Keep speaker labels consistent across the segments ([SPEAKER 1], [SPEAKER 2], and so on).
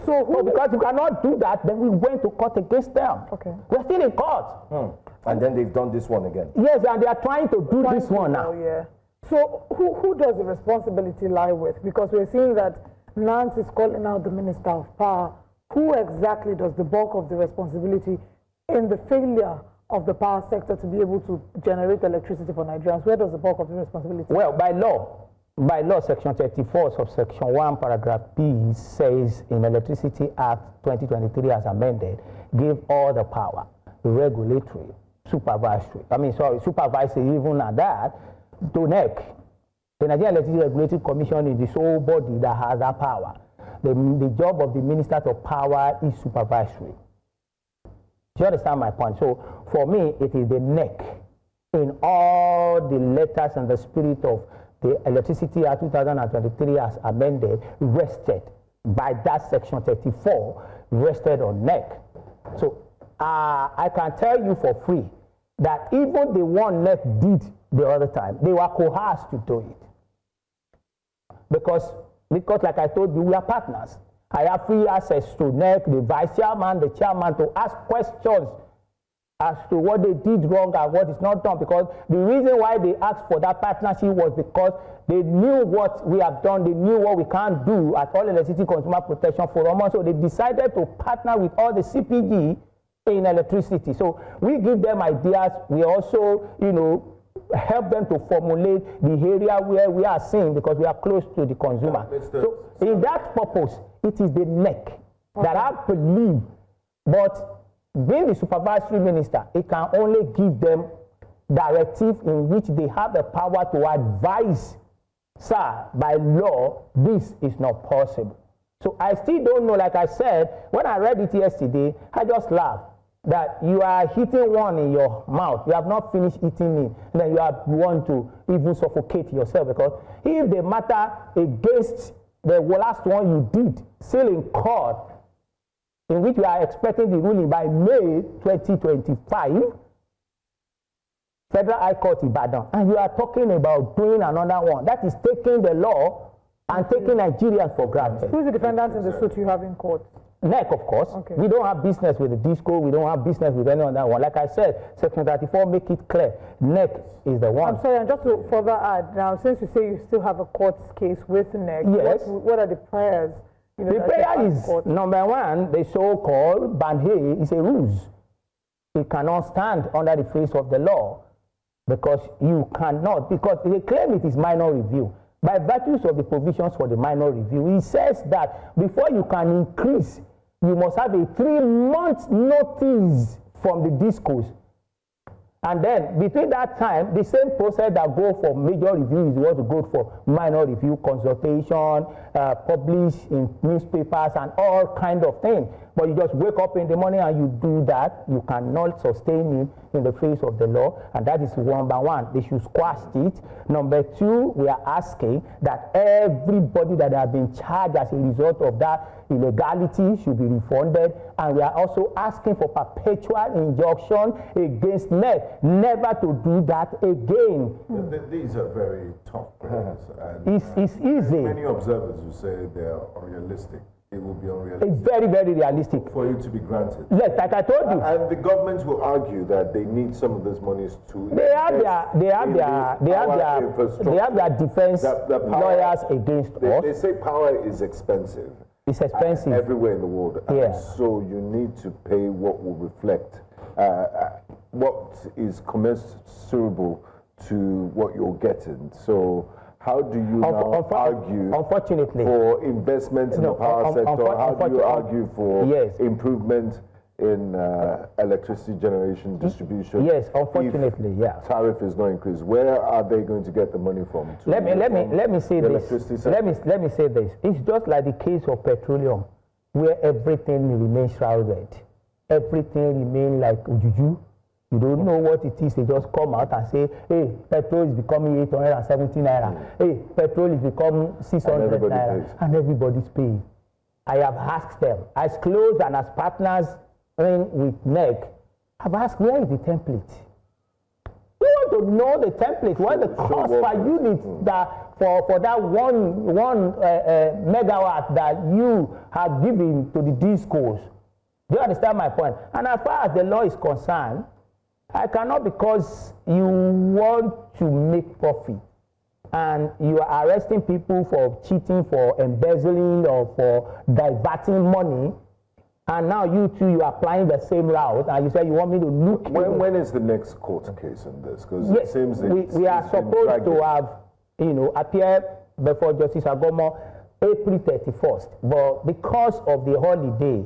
[SPEAKER 1] So because you cannot do that, then we went to court against them.
[SPEAKER 2] Okay.
[SPEAKER 1] We're still in court.
[SPEAKER 3] And then they've done this one again.
[SPEAKER 1] Yes, and they are trying to do this one now.
[SPEAKER 2] Yeah. So who does the responsibility lie with? Because we're seeing that Nance is calling out the Minister of Power. Who exactly does the bulk of the responsibility in the failure of the power sector to be able to generate electricity for Nigerians? Where does the bulk of the responsibility?
[SPEAKER 1] Well, by law, Section 34, subsection 1, paragraph B says in Electricity Act 2023 as amended, give all the power, regulatory, supervisory, even at that, to NERC. The Nigerian Electricity Regulatory Commission is the sole body that has that power. The job of the Minister of Power is supervisory. Do you understand my point? So for me, it is the NERC in all the letters and the spirit of the Electricity Act 2023 as amended, rested by that Section 34, rested on NERC. So I can tell you for free that even the one NERC did the other time, they were coerced to do it. Because like I told you, we are partners. I have free access to NERC, the vice chairman, the chairman, to ask questions as to what they did wrong and what is not done. Because the reason why they asked for that partnership was because they knew what we have done, they knew what we can't do at all Electricity Consumer Protection Forum. So they decided to partner with all the CPG in electricity. So we give them ideas. We also, help them to formulate the area where we are seeing, because we are close to the consumer. So in that purpose, it is the NERC that I believe, but being the supervisory minister, it can only give them directive in which they have the power to advise, sir, by law, this is not possible. So I still don't know, like I said, when I read it yesterday, I just laughed that you are hitting one in your mouth, you have not finished eating it, and then you want to even suffocate yourself, because if the matter against the last one you did, still in court, in which we are expecting the ruling by May 2025, Federal High Court Ibadan, and you are talking about doing another one, that is taking the law and taking Nigerians for granted.
[SPEAKER 2] Who is the defendant in the suit you have in court?
[SPEAKER 1] NERC, of course.
[SPEAKER 2] Okay.
[SPEAKER 1] We don't have business with the disco. We don't have business with any other one. Like I said, Section 34 make it clear. NERC is the one.
[SPEAKER 2] I'm sorry, and just to further add, now, since you say you still have a court case with NERC,
[SPEAKER 1] yes.
[SPEAKER 2] What are the prayers?
[SPEAKER 1] The prayer is, number one, the so-called ban is a ruse. It cannot stand under the face of the law, because you cannot, because they claim it is minor review. By virtues of the provisions for the minor review, it says that before you can increase, you must have a 3-month notice from the discos. And then between that time, the same process that go for major review is what to go for minor review, consultation, publish in newspapers and all kind of things. But you just wake up in the morning and you do that, you cannot sustain it in the face of the law, and that is number one. They should squash it. Number two, we are asking that everybody that have been charged as a result of that illegality should be refunded, and we are also asking for perpetual injunction against NERC, never to do that again.
[SPEAKER 4] These are very tough prayers, and
[SPEAKER 1] it's easy.
[SPEAKER 4] Many observers will say they are unrealistic. It will be unrealistic.
[SPEAKER 1] It's very, very realistic
[SPEAKER 4] for you to be granted.
[SPEAKER 1] Yes, like I told you.
[SPEAKER 4] And the government will argue that they need some of those monies to.
[SPEAKER 1] They have their defense lawyers against us.
[SPEAKER 4] They say power is expensive.
[SPEAKER 1] It's expensive
[SPEAKER 4] everywhere in the world.
[SPEAKER 1] Yeah.
[SPEAKER 4] So you need to pay what will reflect what is commensurable to what you're getting. So how do you now argue for investment in the power sector? How do you argue for improvement in electricity generation distribution?
[SPEAKER 1] Yes, unfortunately,
[SPEAKER 4] if tariff is not increased, where are they going to get the money from?
[SPEAKER 1] Let me say this. Let me say this. It's just like the case of petroleum, where everything remains shrouded. Everything remains like ujuju. You don't know what it is. They just come out and say, hey, petrol is becoming 870 naira. Hey, petrol is becoming 600 naira. And everybody's paying. I have asked them, as close and as partners with NERC, I've asked, where is the template? We want to know the template, what the cost per unit that for that one megawatt that you have given to the discos. Do you understand my point? And as far as the law is concerned, I cannot, because you want to make profit and you are arresting people for cheating, for embezzling, or for diverting money, and now you are applying the same route, and you say you want me to look.
[SPEAKER 4] When is the next court case on this? Because
[SPEAKER 1] yes,
[SPEAKER 4] it seems
[SPEAKER 1] we are supposed to have, appear before Justice Agomo April 31st, but because of the holiday,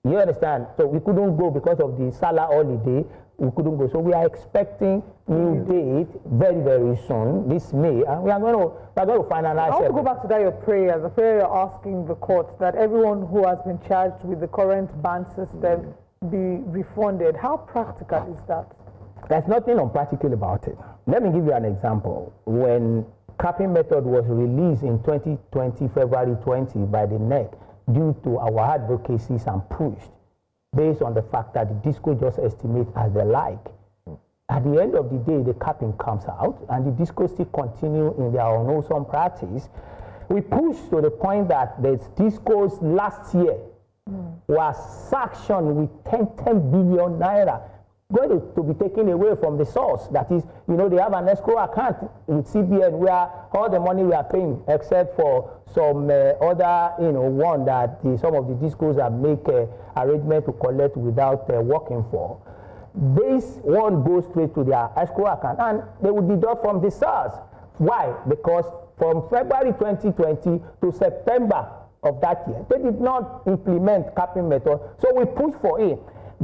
[SPEAKER 1] you understand, so we couldn't go because of the Salah holiday. We couldn't go, so we are expecting new date very, very soon, this May, and we are going to finalize.
[SPEAKER 2] I want to go back to that, your prayer, the prayer you're asking the court that everyone who has been charged with the current ban system be refunded. How practical is that?
[SPEAKER 1] There's nothing unpractical about it. Let me give you an example. When capping method was released in 2020, February 20, by the NERC, due to our advocacies and pushed, based on the fact that the disco just estimate as they like. At the end of the day, the capping comes out and the disco still continue in their unwholesome practice. We pushed to the point that the discos last year were sanctioned with 10 billion naira going to be taken away from the source. That is, they have an escrow account with CBN where all the money we are paying, except for some other, one that some of the discos have make arrangement to collect without working for. This one goes straight to their escrow account, and they will deduct from the source. Why? Because from February 2020 to September of that year, they did not implement capping method, so we pushed for it.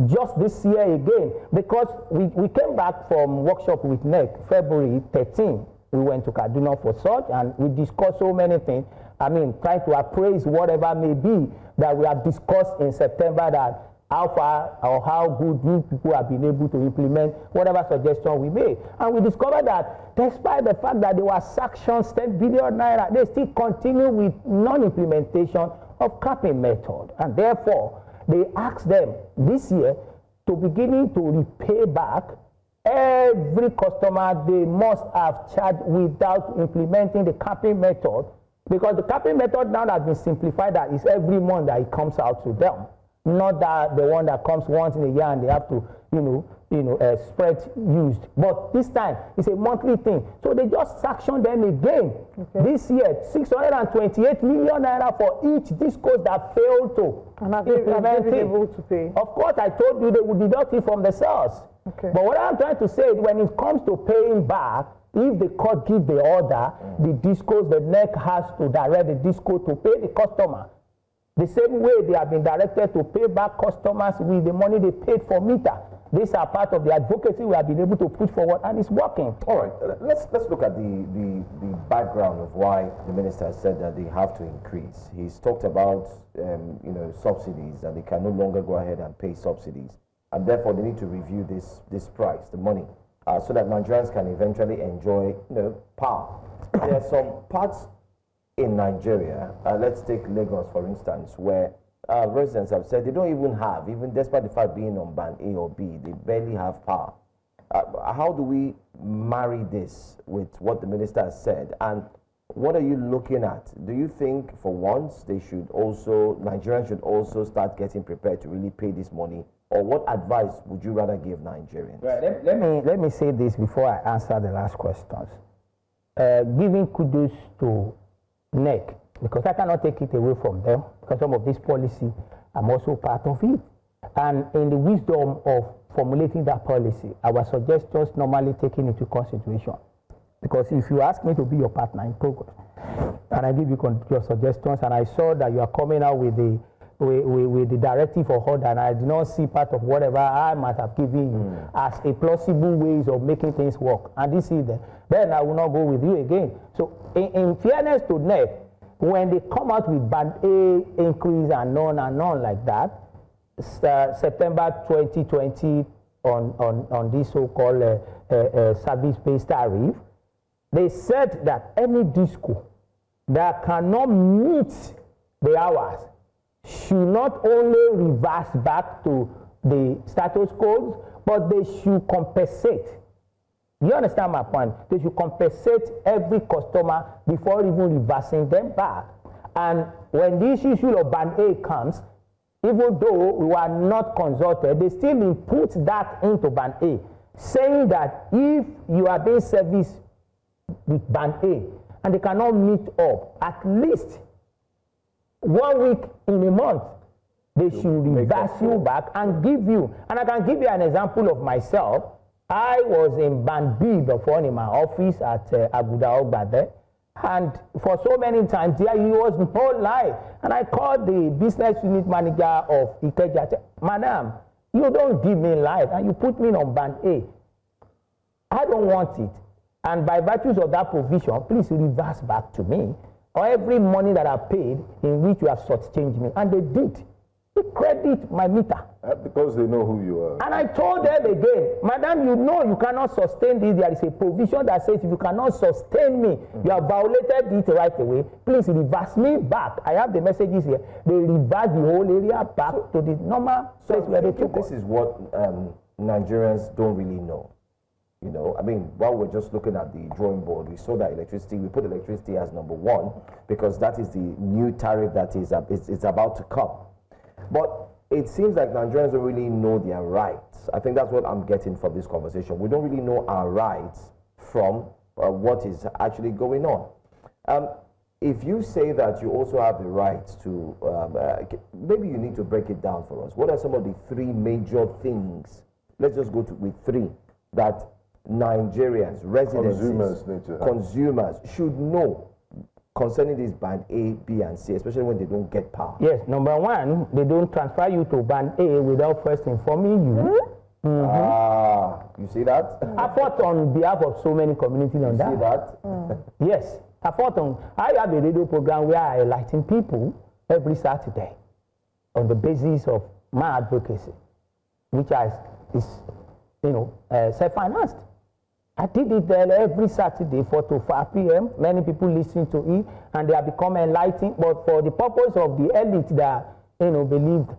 [SPEAKER 1] Just this year again, because we came back from workshop with NERC February 13. We went to Kaduna for such, and we discussed so many things. Trying to appraise whatever may be that we have discussed in September, that how far or how good you people have been able to implement whatever suggestion we made. And we discovered that despite the fact that there were sanctions, 10 billion naira, they still continue with non-implementation of capping method. And therefore, they asked them this year to beginning to repay back every customer they must have charged without implementing the capping method, because the capping method now has been simplified, that is every month that it comes out to them, not that the one that comes once in a year and they have to spread used. But this time it's a monthly thing, so they just sanction them again. This year 628 million naira for each discos that failed to implement it.
[SPEAKER 2] Able to pay?
[SPEAKER 1] Of course, I told you they would deduct it from the source. But what I'm trying to say is, when it comes to paying back, if the court gives the order, the discos, the NERC has to direct the disco to pay the customer. The same way they have been directed to pay back customers with the money they paid for meter. These are part of the advocacy we have been able to push forward, and it's working.
[SPEAKER 3] All right, let's look at the background of why the minister said that they have to increase. He's talked about subsidies, that they can no longer go ahead and pay subsidies, and therefore they need to review this price, the money, so that Nigerians can eventually enjoy power. There are some parts in Nigeria, let's take Lagos for instance, where residents have said they don't even have, even despite the fact being on band A or B, they barely have power. How do we marry this with what the minister has said, and what are you looking at? Do you think for once Nigerians should also start getting prepared to really pay this money, or what advice would you rather give Nigerians?
[SPEAKER 1] Right, let me say this before I answer the last questions. Giving kudos to NERC, because I cannot take it away from them, because some of this policy, I'm also part of it. And in the wisdom of formulating that policy, our suggestions normally taken into consideration. Because if you ask me to be your partner in progress, and I give you your suggestions, and I saw that you are coming out with the directive for order, and I did not see part of whatever I might have given you as a plausible ways of making things work, and this is then I will not go with you again. So in fairness to NERC, when they come out with band A increase and on like that, September 2020 on this so-called service-based tariff, they said that any disco that cannot meet the hours should not only reverse back to the status quo, but they should compensate You understand my point? They should compensate every customer before even reversing them back. And when this issue of Band A comes, even though we were not consulted, they still input that into Band A, saying that if you are being serviced with Band A and they cannot meet up, at least 1 week in a month, they should reverse you back and give you. And I can give you an example of myself. I was in Band B before in my office at Adeola there. And for so many times there, he was no lie. And I called the business unit manager of Ikeja. Madam, you don't give me life and you put me on Band A. I don't want it. And by virtues of that provision, please reverse back to me or every money that I paid in which you have shortchanged me. And they did. They credit my meter.
[SPEAKER 4] Because they know who you are.
[SPEAKER 1] And I told them again, Madam, you know you cannot sustain this. There is a provision that says if you cannot sustain me, you have violated it right away. Please reverse me back. I have the messages here. They reverse the whole area back to the normal place where they took us.
[SPEAKER 3] This is what Nigerians don't really know. You know, I mean, while we're just looking at the drawing board, we saw that electricity, we put electricity as number 1 because that is the new tariff that is it's about to come. But it seems like Nigerians don't really know their rights. I think that's what I'm getting from this conversation. We don't really know our rights from what is actually going on. If you say that you also have the rights to, maybe you need to break it down for us. What are some of the 3 major things? Let's just go with 3 that Nigerians, residents, consumers should know concerning this Band A, B, and C, especially when they don't get power.
[SPEAKER 1] Yes, number 1, they don't transfer you to Band A without first informing you.
[SPEAKER 3] You see that?
[SPEAKER 1] I fought on behalf of so many communities on that.
[SPEAKER 3] See that?
[SPEAKER 1] Yes, I have a radio program where I enlighten people every Saturday on the basis of my advocacy, which is self-financed. I did it there every Saturday 4 to 5 p.m. Many people listen to it and they have become enlightened. But for the purpose of the elite that believed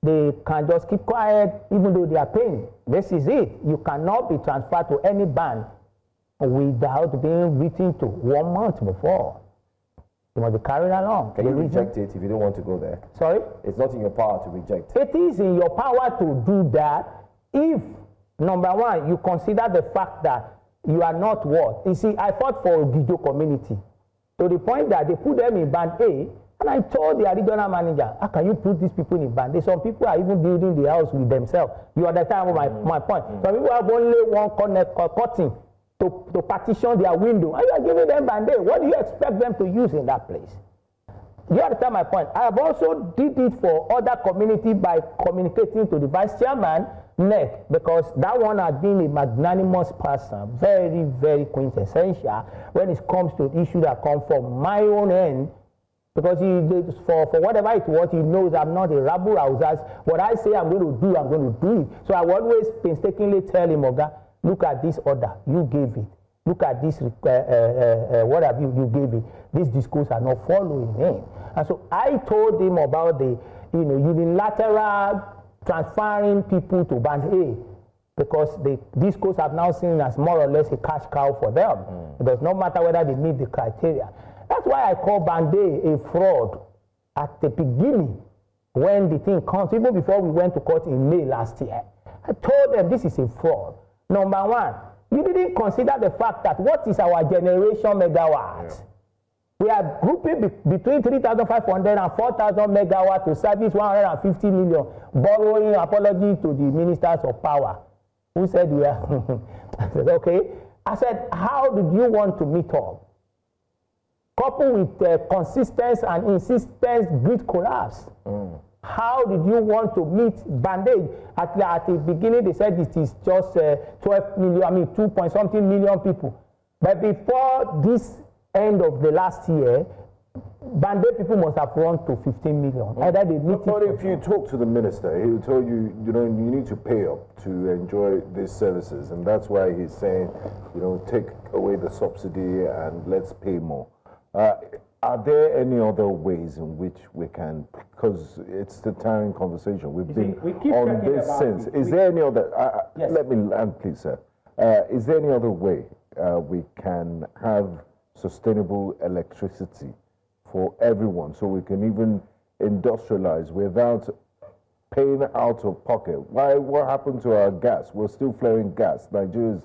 [SPEAKER 1] they can just keep quiet even though they are paying. This is it. You cannot be transferred to any bank without being written to 1 month before. You must be carried along.
[SPEAKER 3] Can you reject it if you don't want to go there?
[SPEAKER 1] Sorry?
[SPEAKER 3] It's not in your power to reject.
[SPEAKER 1] It is in your power to do that if, number 1, you consider the fact that you are not what? You see, I fought for Gijo community to the point that they put them in Band A, and I told the regional manager, how can you put these people in Band A? Some people are even building the house with themselves. You understand my point? Some people have only one curtain to partition their window, and you are giving them Band A. What do you expect them to use in that place? You understand my point? I have also did it for other community by communicating to the vice chairman, NERC, because that one has been a magnanimous person, very, very quintessential when it comes to issues that come from my own end, because for whatever it was, he knows I'm not a rabble rouser. What I say I'm going to do, I'm going to do it. So I will always painstakingly tell him, Oga, look at this order, you gave it. Look at this, what have you gave it. These discourse are not following him. And so I told him about the unilateral transferring people to Band A, because the discourse have now seen as more or less a cash cow for them. It does not matter whether they meet the criteria. That's why I call Band A fraud at the beginning when the thing comes, even before we went to court in May last year. I told them this is a fraud. Number 1, you didn't consider the fact that what is our generation megawatts? Yeah. We are grouping between 3,500 and 4,000 megawatts to service 150 million, borrowing apology to the ministers of power, who said we are. I said, okay. I said, how did you want to meet up? Coupled with consistence and insistence grid collapse. How did you want to meet Band A? At the beginning, they said it is just 12 million, 2-point-something million people. But before this end of the last year, Band A people must have run to 15 million. Either they meet
[SPEAKER 4] but if you talk to the minister, he will tell you, you need to pay up to enjoy these services. And that's why he's saying, take away the subsidy and let's pay more. Are there any other ways in which we can, because it's the tiring conversation, we've been on this since. Is there any other,
[SPEAKER 1] yes.
[SPEAKER 4] Let me land, please, sir. is there any other way we can have sustainable electricity for everyone, so we can even industrialize without paying out of pocket? What happened to our gas? We're still flaring gas. Nigeria is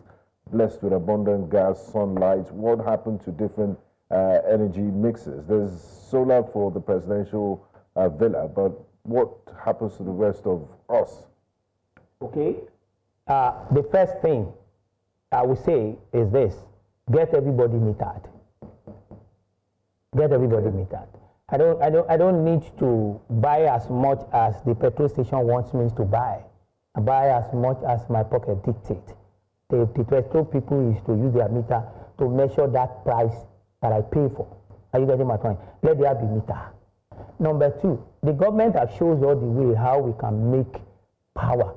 [SPEAKER 4] blessed with abundant gas, sunlight. What happened to different energy mixes? There's solar for the presidential villa, but what happens to the rest of us?
[SPEAKER 1] Okay. The first thing I would say is this: get everybody metered. Get everybody metered. I don't need to buy as much as the petrol station wants me to buy. I buy as much as my pocket dictates. The petrol people is to use their meter to measure that price that I pay for. Are you getting my point? Let there be meter. Number two, the government has shown us the way how we can make power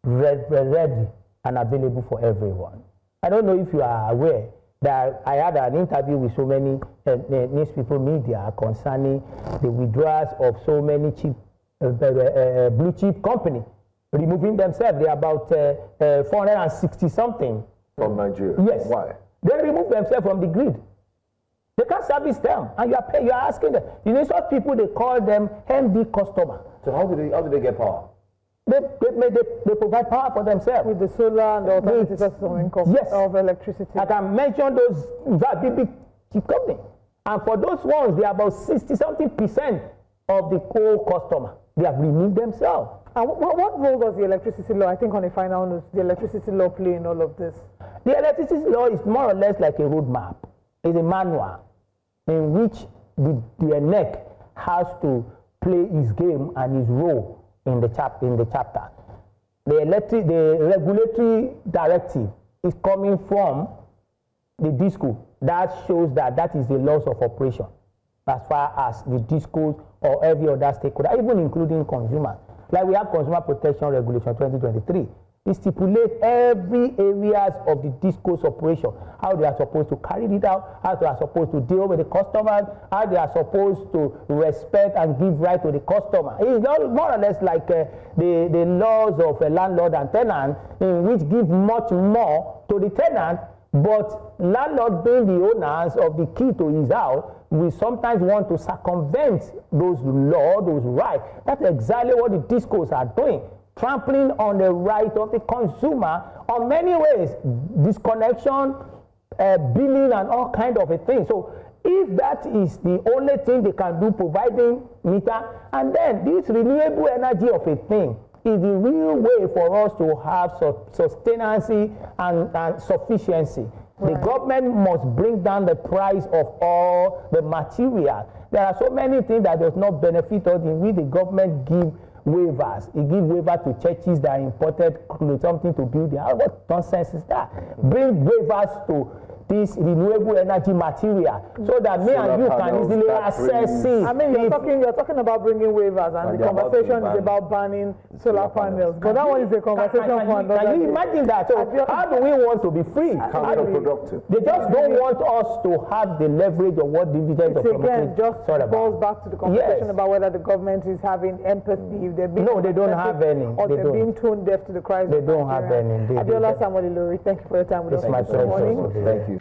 [SPEAKER 1] ready and available for everyone. I don't know if you are aware that I had an interview with so many newspaper media concerning the withdrawals of so many cheap blue chip company removing themselves. They are about 460 something.
[SPEAKER 4] From Nigeria?
[SPEAKER 1] Yes.
[SPEAKER 4] Why?
[SPEAKER 1] They remove themselves from the grid. They can't service them, and you are asking them. You know, such people, they call them MD customer.
[SPEAKER 3] So how do they get power?
[SPEAKER 1] They provide power for themselves.
[SPEAKER 2] With the solar and the alternative sources of income,
[SPEAKER 1] yes,
[SPEAKER 2] of electricity.
[SPEAKER 1] I can mention those big cheap companies. And for those ones, they are about 60-something% of the core customer. They have removed themselves.
[SPEAKER 2] And what role does the electricity law, I think on a final note, the electricity law play in all of this?
[SPEAKER 1] The electricity law is more or less like a roadmap. It's a manual in which the NERC has to play his game and his role in the chapter. The regulatory directive is coming from the DISCO. That shows that is the laws of operation as far as the DISCO or every other stakeholder, even including consumers. Like we have Consumer Protection Regulation 2023. It stipulates every areas of the DISCO's operation, how they are supposed to carry it out, how they are supposed to deal with the customers, how they are supposed to respect and give right to the customer. It is more or less like the laws of a landlord and tenant, in which give much more to the tenant, but landlord being the owners of the key to his house, we sometimes want to circumvent those laws, those rights. That's exactly what the DISCOs are doing. Trampling on the right of the consumer on many ways, disconnection, billing, and all kind of a thing. So if that is the only thing they can do, providing meter, and then this renewable energy of a thing is the real way for us to have sustainability and sufficiency. Right. The government must bring down the price of all the material. There are so many things that does not benefit us, in which the government give waivers. It gives waivers to churches that imported something to build their house. What nonsense is that? Bring waivers to this renewable energy material so that me and you can easily access it.
[SPEAKER 2] I mean, you're talking about bringing waivers, and the conversation is about banning solar panels. But that one is a conversation for another day.
[SPEAKER 1] Can you imagine that? So how do we want to be free?
[SPEAKER 4] Counterproductive.
[SPEAKER 1] They just don't want us to have the leverage of what dividends of
[SPEAKER 2] again just goes back to the conversation about whether the government is having empathy. If they're being
[SPEAKER 1] no, they don't have any.
[SPEAKER 2] Or they're being tone deaf to the crisis.
[SPEAKER 1] They don't have any.
[SPEAKER 2] Adeola Samuel-Ilori, thank you for your time with us this morning.
[SPEAKER 3] Thank you.